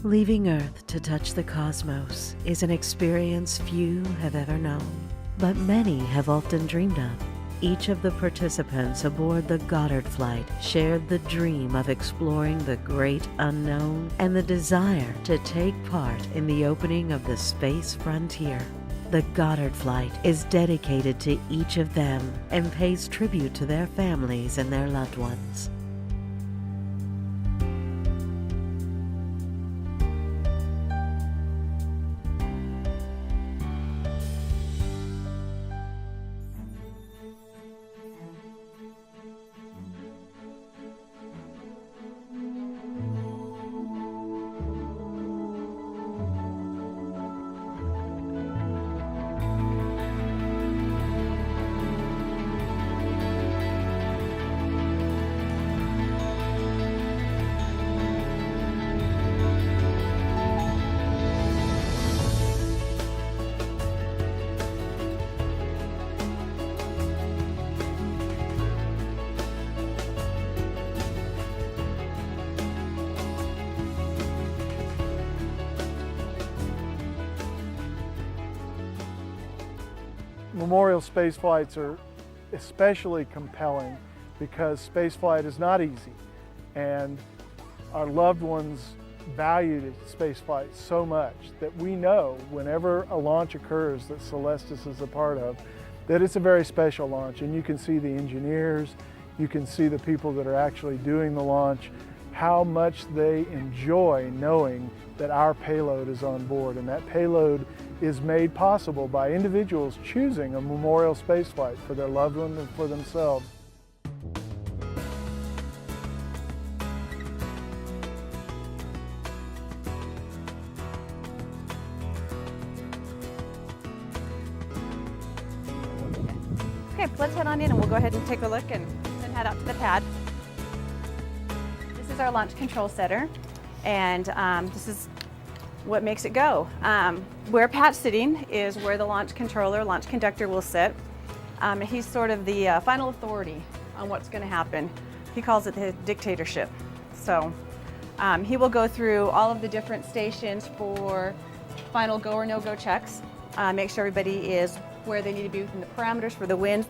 Leaving Earth to touch the cosmos is an experience few have ever known, but many have often dreamed of. Each of the participants aboard the Goddard flight shared the dream of exploring the great unknown and the desire to take part in the opening of the space frontier. The Goddard flight is dedicated to each of them and pays tribute to their families and their loved ones. Memorial space flights are especially compelling because spaceflight is not easy, and our loved ones valued spaceflight so much that we know whenever a launch occurs that Celestis is a part of, that it's a very special launch. And you can see the engineers, you can see the people that are actually doing the launch, how much they enjoy knowing that our payload is on board, and that payload is made possible by individuals choosing a memorial spaceflight for their loved one and for themselves. Okay, let's head on in and we'll go ahead and take a look and then head out to the pad. This is our launch control center, and this is what makes it go. Where Pat's sitting is where the launch controller, launch conductor will sit. He's sort of the final authority on what's going to happen. He calls it the dictatorship. So he will go through all of the different stations for final go or no-go checks, make sure everybody is where they need to be within the parameters for the wind.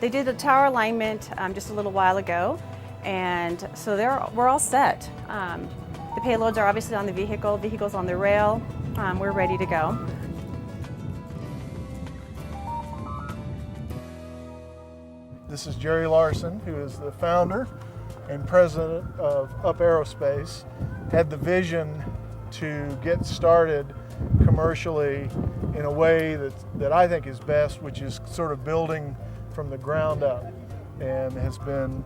They did a tower alignment just a little while ago, and so we're all set. The payloads are obviously on the vehicle's on the rail. We're ready to go. This is Jerry Larson, who is the founder and president of Up Aerospace. Had the vision to get started commercially in a way that I think is best, which is sort of building from the ground up, and has been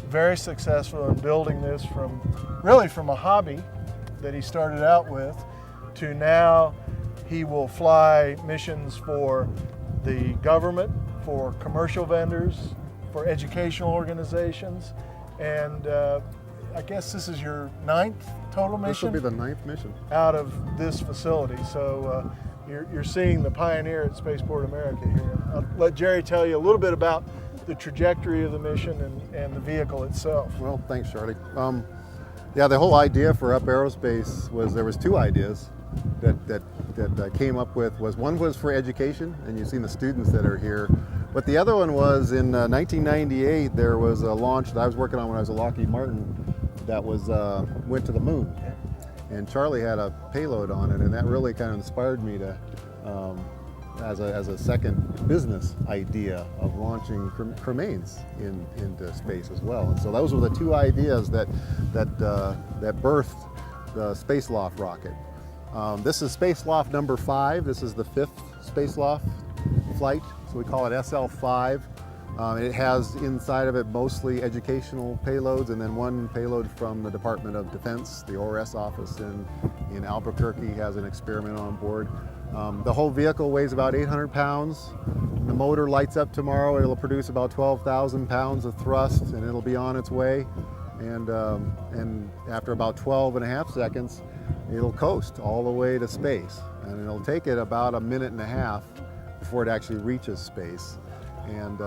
very successful in building this from a hobby that he started out with to now he will fly missions for the government, for commercial vendors, for educational organizations, and I guess this is your 9th total mission? This will be the 9th mission. Out of this facility. So you're seeing the pioneer at Spaceport America here. I'll let Jerry tell you a little bit about the trajectory of the mission and the vehicle itself. Well, thanks, Charlie. Yeah, the whole idea for Up Aerospace there was 2 ideas that I came up with. One was for education, and you've seen the students that are here. But the other one was in 1998, there was a launch that I was working on when I was at Lockheed Martin that went to the moon. And Charlie had a payload on it, and that really kind of inspired me to as a second business idea of launching cremains into space as well. And so those were the 2 ideas that birthed the Space Loft rocket. This is Space Loft number 5. This is the 5th Space Loft flight, so we call it SL5. It has inside of it mostly educational payloads, and then 1 payload from the Department of Defense. The ORS office in Albuquerque has an experiment on board. The whole vehicle weighs about 800 pounds. The motor lights up tomorrow. It'll produce about 12,000 pounds of thrust, and it'll be on its way. And after about 12.5 seconds, it'll coast all the way to space. And it'll take it about 1.5 minutes before it actually reaches space. And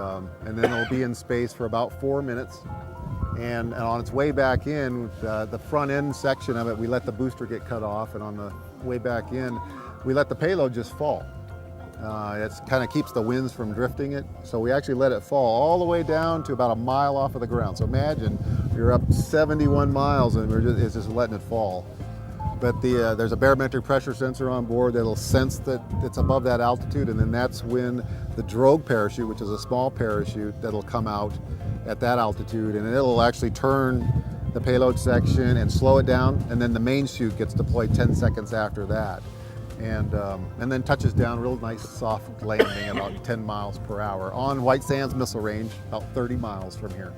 then it'll be in space for about 4 minutes. And on its way back in, the front end section of it, we let the booster get cut off, and on the way back in, we let the payload just fall. It kind of keeps the winds from drifting it, so we actually let it fall all the way down to about a mile off of the ground. So imagine you're up 71 miles and it's just letting it fall. But there's a barometric pressure sensor on board that'll sense that it's above that altitude, and then that's when the drogue parachute, which is a small parachute, that'll come out at that altitude, and it'll actually turn the payload section and slow it down, and then the main chute gets deployed 10 seconds after that. And then touches down, real nice soft landing about 10 miles per hour on White Sands Missile Range, about 30 miles from here.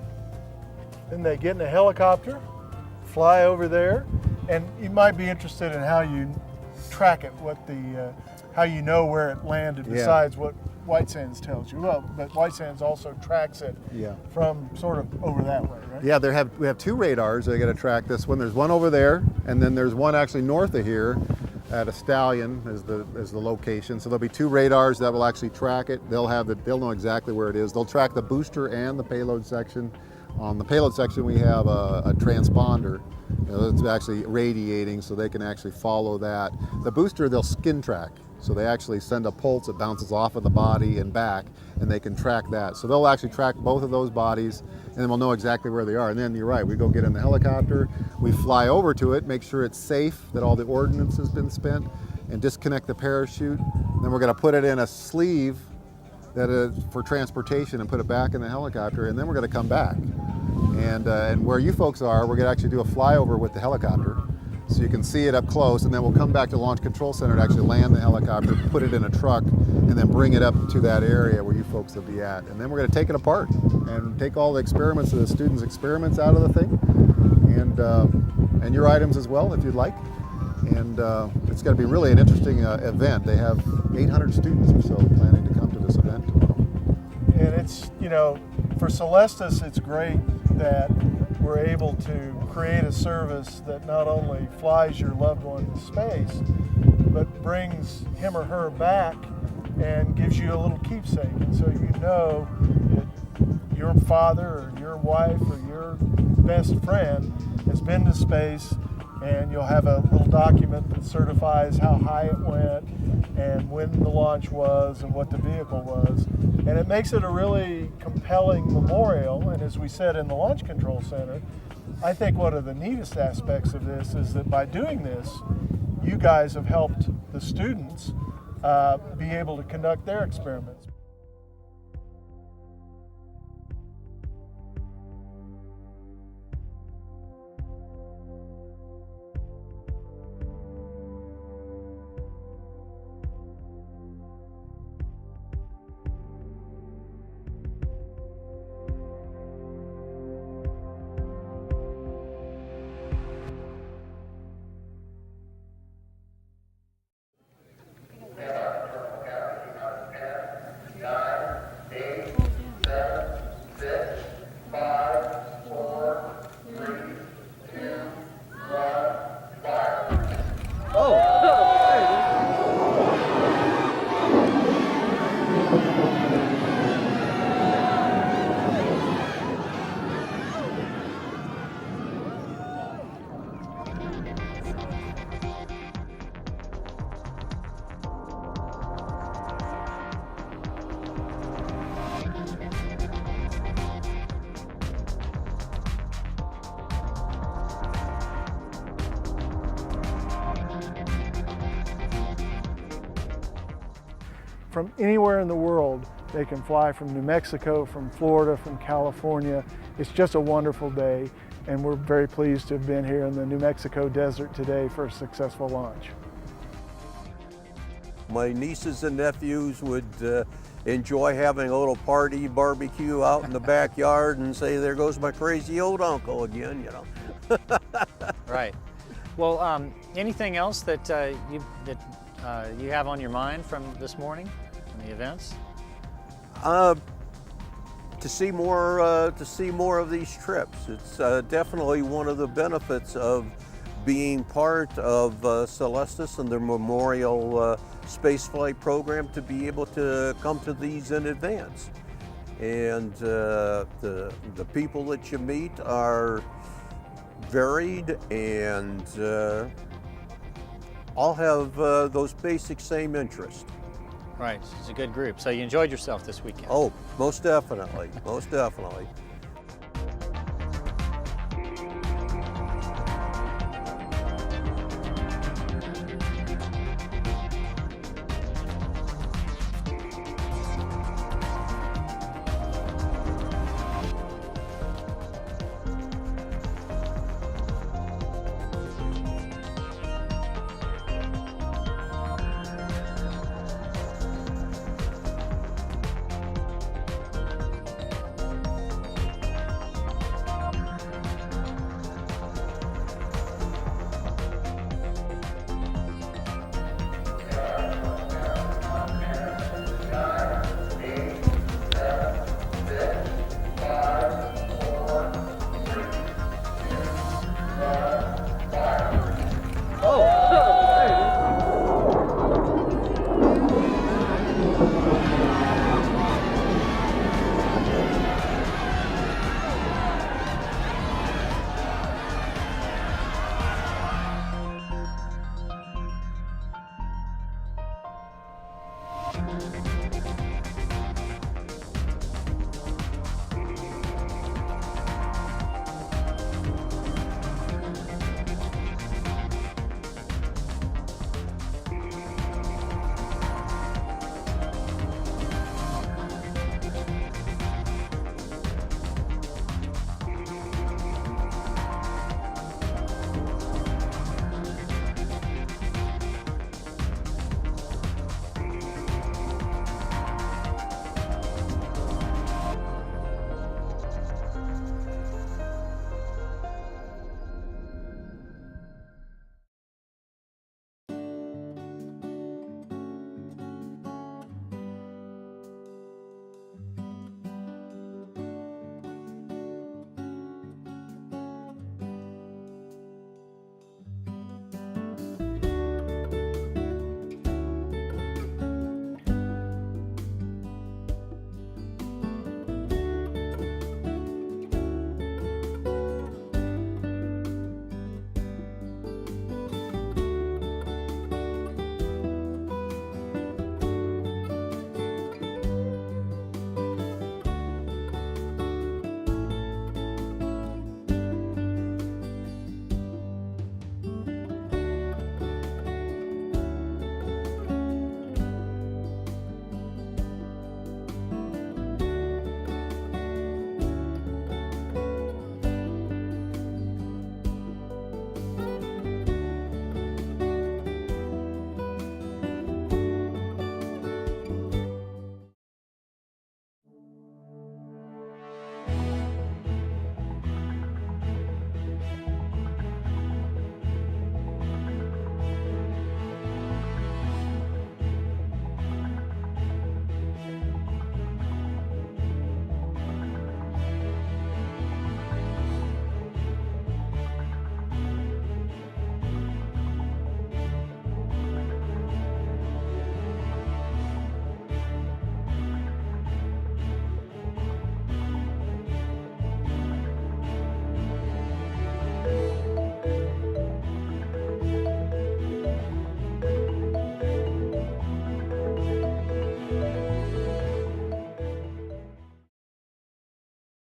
Then they get in a helicopter, fly over there, and you might be interested in how you track it, how you know where it landed besides what White Sands tells you. Well, but White Sands also tracks it from sort of over that way, right? Yeah, we have two radars that are going to track this one. There's one over there, and then there's one actually north of here at a Stallion as the location. So there'll be two radars that will actually track it. They'll know exactly where it is. They'll track the booster and the payload section. On the payload section, we have a transponder. It's actually radiating, so they can actually follow that. The booster, they'll skin track. So they actually send a pulse that bounces off of the body and back, and they can track that. So they'll actually track both of those bodies, and then we'll know exactly where they are. And then you're right, we go get in the helicopter, we fly over to it, make sure it's safe, that all the ordnance has been spent, and disconnect the parachute. And then we're gonna put it in a sleeve that is for transportation and put it back in the helicopter, and then we're gonna come back. And where you folks are, we're gonna actually do a flyover with the helicopter, so you can see it up close, and then we'll come back to Launch Control Center to actually land the helicopter, put it in a truck, and then bring it up to that area where you folks will be at. And then we're going to take it apart and take all the experiments, the students' experiments out of the thing, and your items as well, if you'd like. And it's going to be really an interesting event. They have 800 students or so planning to come to this event tomorrow. And it's, for Celestis, it's great that we're able to create a service that not only flies your loved one to space, but brings him or her back and gives you a little keepsake. And so you know that your father or your wife or your best friend has been to space, and you'll have a little document that certifies how high it went and when the launch was and what the vehicle was. And it makes it a really compelling memorial. And as we said in the Launch Control Center, I think one of the neatest aspects of this is that by doing this, you guys have helped the students be able to conduct their experiments. From anywhere in the world, they can fly from New Mexico, from Florida, from California. It's just a wonderful day, and we're very pleased to have been here in the New Mexico desert today for a successful launch. My nieces and nephews would enjoy having a little party, barbecue out in the backyard and say, there goes my crazy old uncle again, Right. Well, anything else that you have on your mind from this morning, from the events? To see more of these trips. It's definitely one of the benefits of being part of Celestis and their memorial spaceflight program, to be able to come to these in advance. and the people that you meet are varied and all have those basic same interests. Right, it's a good group. So you enjoyed yourself this weekend? Oh, most definitely, most definitely.